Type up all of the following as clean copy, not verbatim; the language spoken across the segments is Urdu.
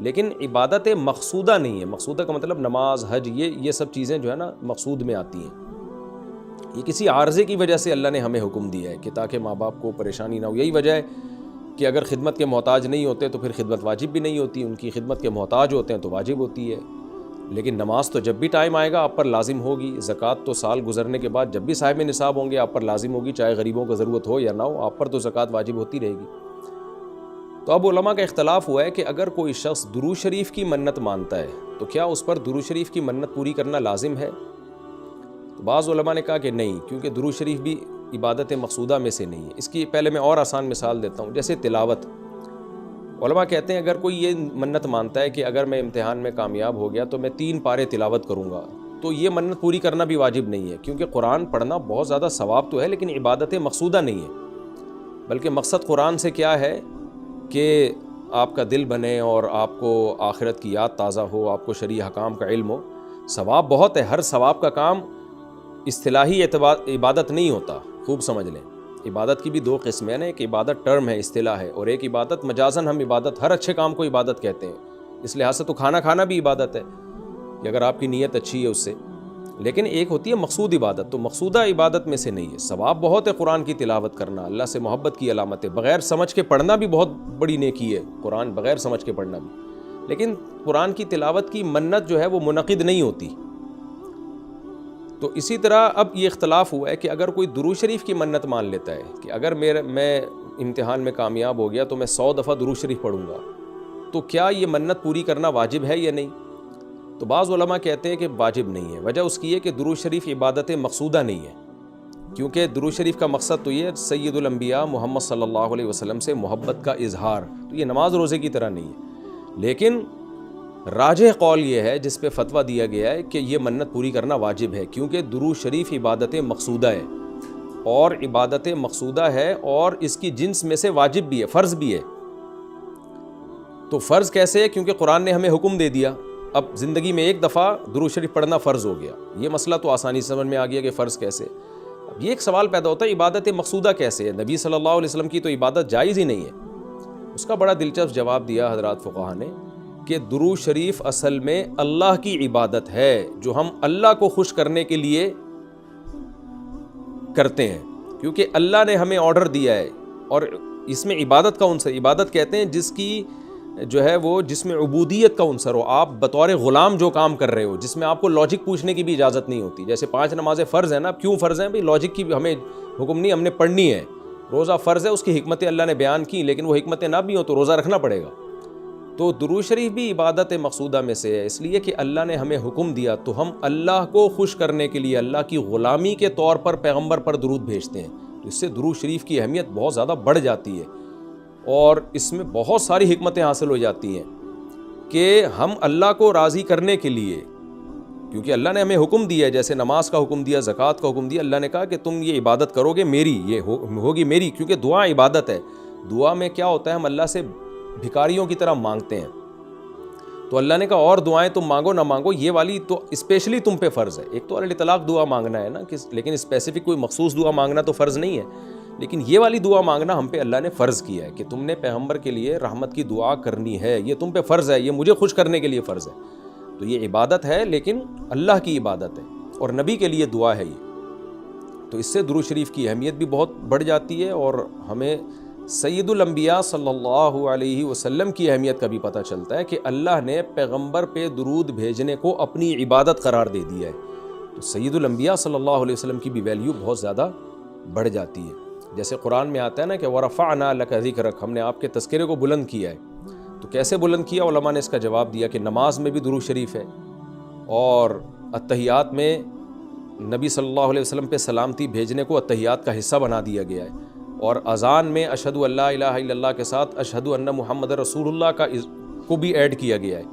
لیکن عبادت مقصودہ نہیں ہے. مقصودہ کا مطلب نماز، حج، یہ سب چیزیں جو ہے نا مقصود میں آتی ہیں. یہ کسی عارضے کی وجہ سے اللہ نے ہمیں حکم دیا ہے کہ تاکہ ماں باپ کو پریشانی نہ ہو. یہی وجہ ہے کہ اگر خدمت کے محتاج نہیں ہوتے تو پھر خدمت واجب بھی نہیں ہوتی. ان کی خدمت کے محتاج ہوتے ہیں تو واجب ہوتی ہے. لیکن نماز تو جب بھی ٹائم آئے گا آپ پر لازم ہوگی. زکوٰۃ تو سال گزرنے کے بعد جب بھی صاحب نصاب ہوں گے آپ پر لازم ہوگی، چاہے غریبوں کو ضرورت ہو یا نہ ہو، آپ پر تو زکوٰۃ واجب ہوتی رہے گی. تو اب علماء کا اختلاف ہوا ہے کہ اگر کوئی شخص درود شریف کی منت مانتا ہے تو کیا اس پر درود شریف کی منت پوری کرنا لازم ہے؟ تو بعض علماء نے کہا کہ نہیں، کیونکہ درود شریف بھی عبادت مقصودہ میں سے نہیں ہے. اس کی پہلے میں اور آسان مثال دیتا ہوں، جیسے تلاوت. علماء کہتے ہیں اگر کوئی یہ منت مانتا ہے کہ اگر میں امتحان میں کامیاب ہو گیا تو میں 3 پارے تلاوت کروں گا، تو یہ منت پوری کرنا بھی واجب نہیں ہے، کیونکہ قرآن پڑھنا بہت زیادہ ثواب تو ہے لیکن عبادت مقصودہ نہیں ہے. بلکہ مقصد قرآن سے کیا ہے کہ آپ کا دل بنے اور آپ کو آخرت کی یاد تازہ ہو، آپ کو شرعی احکام کا علم ہو. ثواب بہت ہے، ہر ثواب کا کام اصطلاحی عبادت نہیں ہوتا، خوب سمجھ لیں. عبادت کی بھی 2 قسمیں ہیں، ایک عبادت ٹرم ہے، اصطلاح ہے، اور ایک عبادت مجازن. ہم عبادت ہر اچھے کام کو عبادت کہتے ہیں. اس لحاظ سے تو کھانا کھانا بھی عبادت ہے کہ اگر آپ کی نیت اچھی ہے اس سے. لیکن ایک ہوتی ہے مقصود عبادت، تو مقصودہ عبادت میں سے نہیں ہے. ثواب بہت ہے قرآن کی تلاوت کرنا، اللہ سے محبت کی علامت ہے. بغیر سمجھ کے پڑھنا بھی بہت بڑی نیکی ہے، قرآن بغیر سمجھ کے پڑھنا بھی. لیکن قرآن کی تلاوت کی منت جو ہے وہ منعقد نہیں ہوتی. تو اسی طرح اب یہ اختلاف ہوا ہے کہ اگر کوئی درود شریف کی منت مان لیتا ہے کہ اگر میں امتحان میں کامیاب ہو گیا تو میں 100 دفعہ درود شریف پڑھوں گا، تو کیا یہ منت پوری کرنا واجب ہے یا نہیں؟ تو بعض علماء کہتے ہیں کہ واجب نہیں ہے. وجہ اس کی ہے کہ درود شریف عبادت مقصودہ نہیں ہے، کیونکہ درود شریف کا مقصد تو یہ سید الانبیاء محمد صلی اللہ علیہ وسلم سے محبت کا اظہار، تو یہ نماز روزے کی طرح نہیں ہے. لیکن راجح قول یہ ہے جس پہ فتویٰ دیا گیا ہے کہ یہ منت پوری کرنا واجب ہے، کیونکہ درود شریف عبادت مقصودہ ہے، اور عبادت مقصودہ ہے اور اس کی جنس میں سے واجب بھی ہے، فرض بھی ہے. تو فرض کیسے ہے؟ کیونکہ قرآن نے ہمیں حکم دے دیا. اب زندگی میں ایک دفعہ درود شریف پڑھنا فرض ہو گیا. یہ مسئلہ تو آسانی سے سمجھ میں آ گیا کہ فرض کیسے. اب یہ ایک سوال پیدا ہوتا ہے عبادت مقصودہ کیسے ہے؟ نبی صلی اللہ علیہ وسلم کی تو عبادت جائز ہی نہیں ہے. اس کا بڑا دلچسپ جواب دیا حضرات فقہا نے کہ درود شریف اصل میں اللہ کی عبادت ہے جو ہم اللہ کو خوش کرنے کے لیے کرتے ہیں، کیونکہ اللہ نے ہمیں آرڈر دیا ہے. اور اس میں عبادت کا عنصر، عبادت کہتے ہیں جس کی جو ہے وہ جس میں عبودیت کا عنصر ہو، آپ بطور غلام جو کام کر رہے ہو، جس میں آپ کو لاجک پوچھنے کی بھی اجازت نہیں ہوتی. جیسے 5 نمازیں فرض ہیں نا، کیوں فرض ہیں؟ بھئی لاجک کی ہمیں حکم نہیں، ہم نے پڑھنی ہے. روزہ فرض ہے، اس کی حکمتیں اللہ نے بیان کی، لیکن وہ حکمتیں نہ بھی ہوں تو روزہ رکھنا پڑے گا. تو درود شریف بھی عبادت مقصودہ میں سے ہے، اس لیے کہ اللہ نے ہمیں حکم دیا تو ہم اللہ کو خوش کرنے کے لیے اللہ کی غلامی کے طور پر پیغمبر پر درود بھیجتے ہیں. تو اس سے درود شریف کی اہمیت بہت زیادہ بڑھ جاتی ہے، اور اس میں بہت ساری حکمتیں حاصل ہو جاتی ہیں کہ ہم اللہ کو راضی کرنے کے لیے، کیونکہ اللہ نے ہمیں حکم دیا ہے، جیسے نماز کا حکم دیا، زکوٰۃ کا حکم دیا. اللہ نے کہا کہ تم یہ عبادت کرو گے میری، یہ ہوگی میری، کیونکہ دعا عبادت ہے. دعا میں کیا ہوتا ہے؟ ہم اللہ سے بھکاریوں کی طرح مانگتے ہیں. تو اللہ نے کہا اور دعائیں تم مانگو نہ مانگو، یہ والی تو اسپیشلی تم پہ فرض ہے. ایک تو علی طلاق دعا مانگنا ہے نا، لیکن اسپیسیفک کوئی مخصوص دعا مانگنا تو فرض نہیں ہے. لیکن یہ والی دعا مانگنا ہم پہ اللہ نے فرض کیا ہے کہ تم نے پیغمبر کے لیے رحمت کی دعا کرنی ہے، یہ تم پہ فرض ہے، یہ مجھے خوش کرنے کے لیے فرض ہے. تو یہ عبادت ہے، لیکن اللہ کی عبادت ہے اور نبی کے لیے دعا ہے یہ. تو اس سے درود شریف کی اہمیت بھی بہت بڑھ جاتی ہے، اور ہمیں سید الانبیاء صلی اللہ علیہ وسلم کی اہمیت کا بھی پتہ چلتا ہے کہ اللہ نے پیغمبر پہ درود بھیجنے کو اپنی عبادت قرار دے دیا ہے. تو سید الانبیاء صلی اللہ علیہ وسلم کی بھی ویلیو بہت زیادہ بڑھ جاتی ہے. جیسے قرآن میں آتا ہے نا کہ وَرَفَعْنَا لَكَ ذِكْرَكَ، ہم نے آپ کے تذکرے کو بلند کیا ہے. تو کیسے بلند کیا؟ علماء نے اس کا جواب دیا کہ نماز میں بھی درود شریف ہے، اور اتحیات میں نبی صلی اللہ علیہ وسلم پہ سلامتی بھیجنے کو اتحیات کا حصہ بنا دیا گیا ہے، اور اذان میں اشہد ان لا الہ الا اللہ کے ساتھ اشہد ان محمد رسول اللہ کو بھی ایڈ کیا گیا ہے.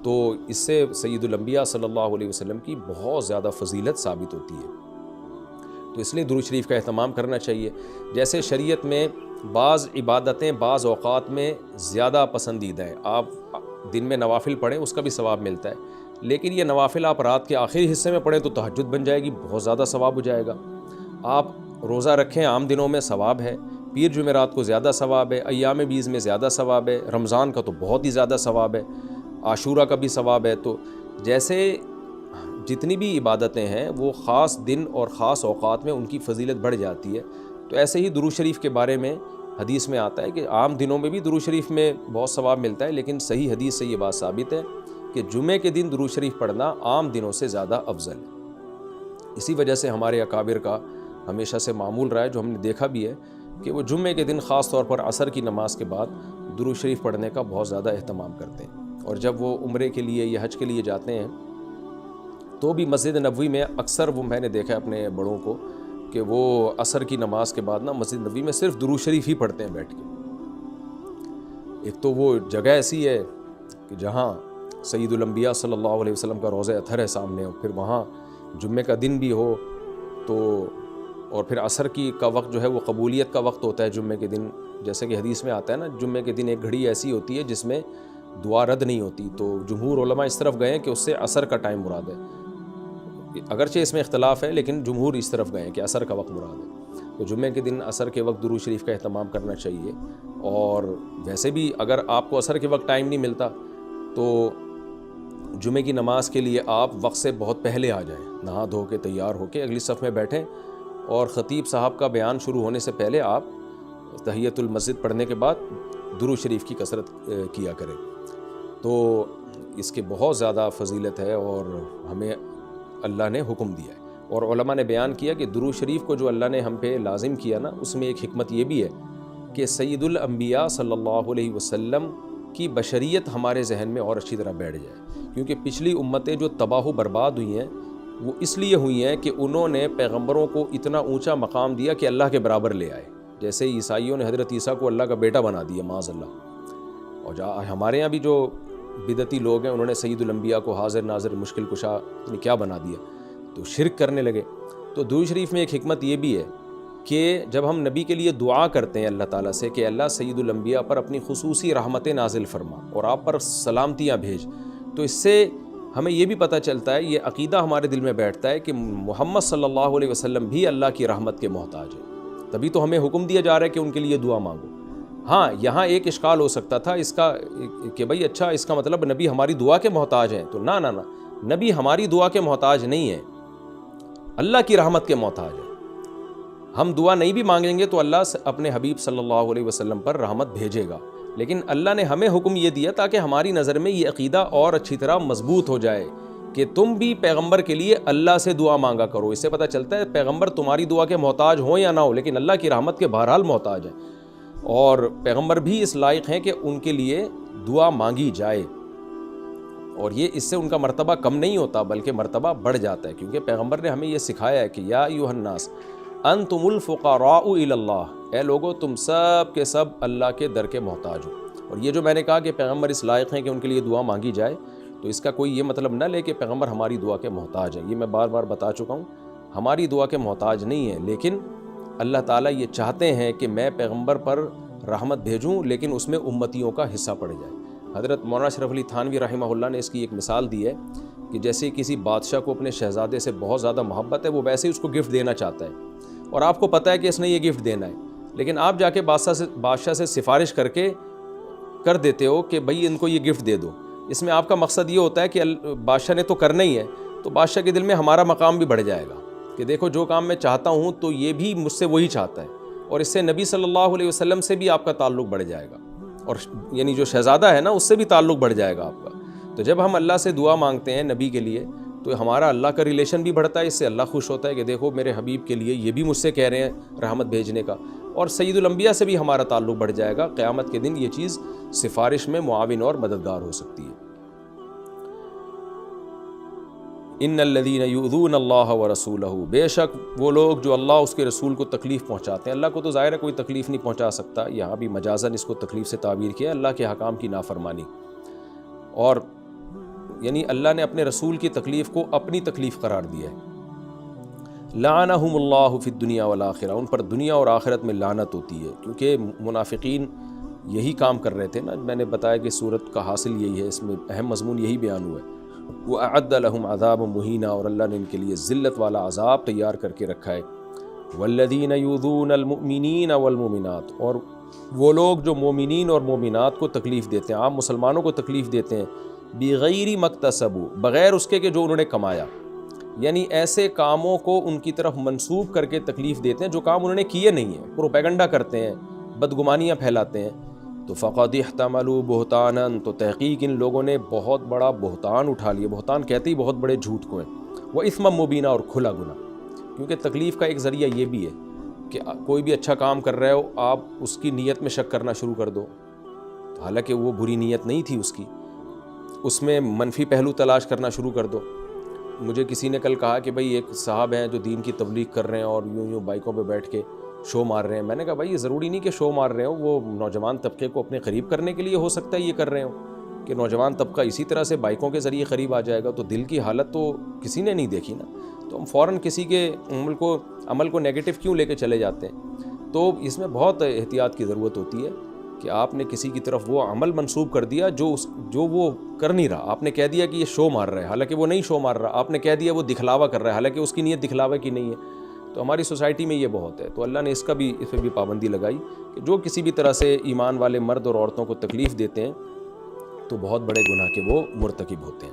تو اس سے سید الانبیاء صلی اللہ علیہ وسلم کی بہت زیادہ فضیلت ثابت ہوتی ہے. تو اس لیے درود شریف کا اہتمام کرنا چاہیے. جیسے شریعت میں بعض عبادتیں بعض اوقات میں زیادہ پسندیدہ ہیں. آپ دن میں نوافل پڑھیں اس کا بھی ثواب ملتا ہے، لیکن یہ نوافل آپ رات کے آخری حصے میں پڑھیں تو تہجد بن جائے گی، بہت زیادہ ثواب ہو جائے گا. آپ روزہ رکھیں عام دنوں میں ثواب ہے، پیر جمعرات کو زیادہ ثواب ہے، ایام بیز میں زیادہ ثواب ہے، رمضان کا تو بہت ہی زیادہ ثواب ہے، عاشورہ کا بھی ثواب ہے۔ تو جیسے جتنی بھی عبادتیں ہیں وہ خاص دن اور خاص اوقات میں ان کی فضیلت بڑھ جاتی ہے، تو ایسے ہی درود شریف کے بارے میں حدیث میں آتا ہے کہ عام دنوں میں بھی درود شریف میں بہت ثواب ملتا ہے، لیکن صحیح حدیث سے یہ بات ثابت ہے کہ جمعے کے دن درود شریف پڑھنا عام دنوں سے زیادہ افضل ہے۔ اسی وجہ سے ہمارے اکابر کا ہمیشہ سے معمول رہا ہے، جو ہم نے دیکھا بھی ہے کہ وہ جمعے کے دن خاص طور پر عصر کی نماز کے بعد درود شریف پڑھنے کا بہت زیادہ اہتمام کرتے ہیں، اور جب وہ عمرے کے لیے یا حج کے لیے جاتے ہیں تو بھی مسجد نبوی میں اکثر وہ میں نے دیکھا اپنے بڑوں کو کہ وہ عصر کی نماز کے بعد نا مسجد نبوی میں صرف درود شریف ہی پڑھتے ہیں بیٹھ کے۔ ایک تو وہ جگہ ایسی ہے کہ جہاں سید الانبیاء صلی اللہ علیہ وسلم کا روضہ اطہر ہے سامنے، اور پھر وہاں جمعے کا دن بھی ہو تو، اور پھر عصر کا وقت جو ہے وہ قبولیت کا وقت ہوتا ہے جمعے کے دن، جیسے کہ حدیث میں آتا ہے نا جمعے کے دن ایک گھڑی ایسی ہوتی ہے جس میں دعا رد نہیں ہوتی، تو جمہور علماء اس طرف گئے ہیں کہ اس سے عصر کا ٹائم مراد ہے، اگرچہ اس میں اختلاف ہے لیکن جمہور اس طرف گئے ہیں کہ عصر کا وقت مراد ہے۔ تو جمعے کے دن عصر کے وقت درود شریف کا اہتمام کرنا چاہیے، اور ویسے بھی اگر آپ کو عصر کے وقت ٹائم نہیں ملتا تو جمعے کی نماز کے لیے آپ وقت سے بہت پہلے آ جائیں، نہا دھو کے تیار ہو کے اگلی صف میں بیٹھیں، اور خطیب صاحب کا بیان شروع ہونے سے پہلے آپ تحیۃ المسجد پڑھنے کے بعد درود شریف کی کثرت کیا کریں، تو اس کے بہت زیادہ فضیلت ہے اور ہمیں اللہ نے حکم دیا ہے۔ اور علماء نے بیان کیا کہ درود شریف کو جو اللہ نے ہم پہ لازم کیا نا، اس میں ایک حکمت یہ بھی ہے کہ سید الانبیاء صلی اللہ علیہ وسلم کی بشریت ہمارے ذہن میں اور اچھی طرح بیٹھ جائے، کیونکہ پچھلی امتیں جو تباہ و برباد ہوئی ہیں وہ اس لیے ہوئی ہیں کہ انہوں نے پیغمبروں کو اتنا اونچا مقام دیا کہ اللہ کے برابر لے آئے، جیسے عیسائیوں نے حضرت عیسیٰ کو اللہ کا بیٹا بنا دیا معاذ اللہ، اور ہمارے یہاں بھی جو بدعتی لوگ ہیں انہوں نے سید الانبیاء کو حاضر ناظر مشکل کشا کیا بنا دیا، تو شرک کرنے لگے۔ تو درود شریف میں ایک حکمت یہ بھی ہے کہ جب ہم نبی کے لیے دعا کرتے ہیں اللہ تعالیٰ سے کہ اللہ سید الانبیاء پر اپنی خصوصی رحمتیں نازل فرما اور آپ پر سلامتیاں بھیج، تو اس سے ہمیں یہ بھی پتہ چلتا ہے، یہ عقیدہ ہمارے دل میں بیٹھتا ہے کہ محمد صلی اللہ علیہ وسلم بھی اللہ کی رحمت کے محتاج ہیں، تبھی تو ہمیں حکم دیا جا رہا ہے کہ ان کے لیے دعا مانگو۔ ہاں یہاں ایک اشکال ہو سکتا تھا اس کا کہ بھئی اچھا اس کا مطلب نبی ہماری دعا کے محتاج ہیں، تو نہ نبی ہماری دعا کے محتاج نہیں ہے، اللہ کی رحمت کے محتاج ہے۔ ہم دعا نہیں بھی مانگیں گے تو اللہ اپنے حبیب صلی اللہ علیہ وسلم پر رحمت بھیجے گا، لیکن اللہ نے ہمیں حکم یہ دیا تاکہ ہماری نظر میں یہ عقیدہ اور اچھی طرح مضبوط ہو جائے کہ تم بھی پیغمبر کے لیے اللہ سے دعا مانگا کرو۔ اس سے پتہ چلتا ہے پیغمبر تمہاری دعا کے محتاج ہوں یا نہ ہو، لیکن اللہ کی رحمت کے بہرحال محتاج ہیں، اور پیغمبر بھی اس لائق ہیں کہ ان کے لیے دعا مانگی جائے، اور یہ اس سے ان کا مرتبہ کم نہیں ہوتا بلکہ مرتبہ بڑھ جاتا ہے، کیونکہ پیغمبر نے ہمیں یہ سکھایا ہے کہ یا ایھا الناس انتم الفقراء الی اللہ، اے لوگو تم سب کے سب اللہ کے در کے محتاج ہو۔ اور یہ جو میں نے کہا کہ پیغمبر اس لائق ہیں کہ ان کے لیے دعا مانگی جائے، تو اس کا کوئی یہ مطلب نہ لے کہ پیغمبر ہماری دعا کے محتاج ہیں، یہ میں بار بار بتا چکا ہوں، ہماری دعا کے محتاج نہیں ہیں، لیکن اللہ تعالیٰ یہ چاہتے ہیں کہ میں پیغمبر پر رحمت بھیجوں لیکن اس میں امتیوں کا حصہ پڑ جائے۔ حضرت مولانا اشرف علی تھانوی رحمہ اللہ نے اس کی ایک مثال دی ہے کہ جیسے کسی بادشاہ کو اپنے شہزادے سے بہت زیادہ محبت ہے، وہ ویسے ہی اس کو گفٹ دینا چاہتا ہے، اور آپ کو پتہ ہے کہ اس نے یہ گفٹ دینا ہے، لیکن آپ جا کے بادشاہ سے سفارش کر دیتے ہو کہ بھئی ان کو یہ گفٹ دے دو۔ اس میں آپ کا مقصد یہ ہوتا ہے کہ بادشاہ نے تو کرنا ہی ہے، تو بادشاہ کے دل میں ہمارا مقام بھی بڑھ جائے گا کہ دیکھو جو کام میں چاہتا ہوں تو یہ بھی مجھ سے وہی چاہتا ہے، اور اس سے نبی صلی اللہ علیہ وسلم سے بھی آپ کا تعلق بڑھ جائے گا، اور یعنی جو شہزادہ ہے نا اس سے بھی تعلق بڑھ جائے گا آپ کا۔ تو جب ہم اللہ سے دعا مانگتے ہیں نبی کے لیے تو ہمارا اللہ کا ریلیشن بھی بڑھتا ہے، اس سے اللہ خوش ہوتا ہے کہ دیکھو میرے حبیب کے لیے یہ بھی مجھ سے کہہ رہے ہیں رحمت بھیجنے کا، اور سید الانبیاء سے بھی ہمارا تعلق بڑھ جائے گا۔ قیامت کے دن یہ چیز سفارش میں معاون اور مددگار ہو سکتی ہے۔ ان الذین یؤذون اللہ ورسولہ، بے شک وہ لوگ جو اللہ اس کے رسول کو تکلیف پہنچاتے ہیں، اللہ کو تو ظاہر ہے کوئی تکلیف نہیں پہنچا سکتا، یہاں بھی مجازاً اس کو تکلیف سے تعبیر کیا، اللہ کے حکام کی نافرمانی، اور یعنی اللہ نے اپنے رسول کی تکلیف کو اپنی تکلیف قرار دیا ہے۔ لعنہم اللہ فی الدنیا والآخرہ، ان پر دنیا اور آخرت میں لعنت ہوتی ہے، کیونکہ منافقین یہی کام کر رہے تھے نا، میں نے بتایا کہ سورت کا حاصل یہی ہے، اس میں اہم مضمون یہی بیان ہوا ہے۔ وَأَعَدَّ لَهُمْ عَذَابًا مُهِينًا، اور اللہ نے ان کے لیے ذلت والا عذاب تیار کر کے رکھا ہے۔ والذین یؤذون المؤمنین والمؤمنات، اور وہ لوگ جو مومنین اور مومنات کو تکلیف دیتے ہیں، عام مسلمانوں کو تکلیف دیتے ہیں، بغیر مکتسبوا، بغیر اس کے کہ جو انہوں نے کمایا، یعنی ایسے کاموں کو ان کی طرف منسوب کر کے تکلیف دیتے ہیں جو کام انہوں نے کیے نہیں ہیں، پروپیگنڈا کرتے ہیں، بدگمانیاں پھیلاتے ہیں، تو فقد احتملوا بہتانا، تو تحقیق ان لوگوں نے بہت بڑا بہتان اٹھا لیا۔ بہتان کہتے ہی بہت بڑے جھوٹ کو ہیں، وہ اثما مبینہ، اور کھلا گناہ، کیونکہ تکلیف کا ایک ذریعہ یہ بھی ہے کہ کوئی بھی اچھا کام کر رہے ہو، آپ اس کی نیت میں شک کرنا شروع کر دو، حالانکہ وہ بری نیت نہیں تھی اس کی، اس میں منفی پہلو تلاش کرنا شروع کر دو۔ مجھے کسی نے کل کہا کہ بھئی ایک صاحب ہیں جو دین کی تبلیغ کر رہے ہیں اور یوں بائکوں پہ بیٹھ کے شو مار رہے ہیں۔ میں نے کہا بھائی یہ ضروری نہیں کہ شو مار رہے ہو، وہ نوجوان طبقے کو اپنے قریب کرنے کے لیے ہو سکتا ہے یہ کر رہے ہوں، کہ نوجوان طبقہ اسی طرح سے بائکوں کے ذریعے قریب آ جائے گا، تو دل کی حالت تو کسی نے نہیں دیکھی نا، تو ہم فوراً کسی کے عمل کو نیگیٹو کیوں لے کے چلے جاتے ہیں؟ تو اس میں بہت احتیاط کی ضرورت ہوتی ہے کہ آپ نے کسی کی طرف وہ عمل منسوب کر دیا جو وہ کر نہیں رہا، آپ نے کہہ دیا کہ یہ شو مار رہا ہے، حالانکہ وہ نہیں شو مار رہا، آپ نے کہہ دیا وہ دکھلاوا کر رہا ہے، حالانکہ اس کی نیت دکھلاوا کی نہیں ہے۔ تو ہماری سوسائٹی میں یہ بہت ہے، تو اللہ نے اس پہ بھی پابندی لگائی کہ جو کسی بھی طرح سے ایمان والے مرد اور عورتوں کو تکلیف دیتے ہیں تو بہت بڑے گناہ کے وہ مرتکب ہوتے ہیں۔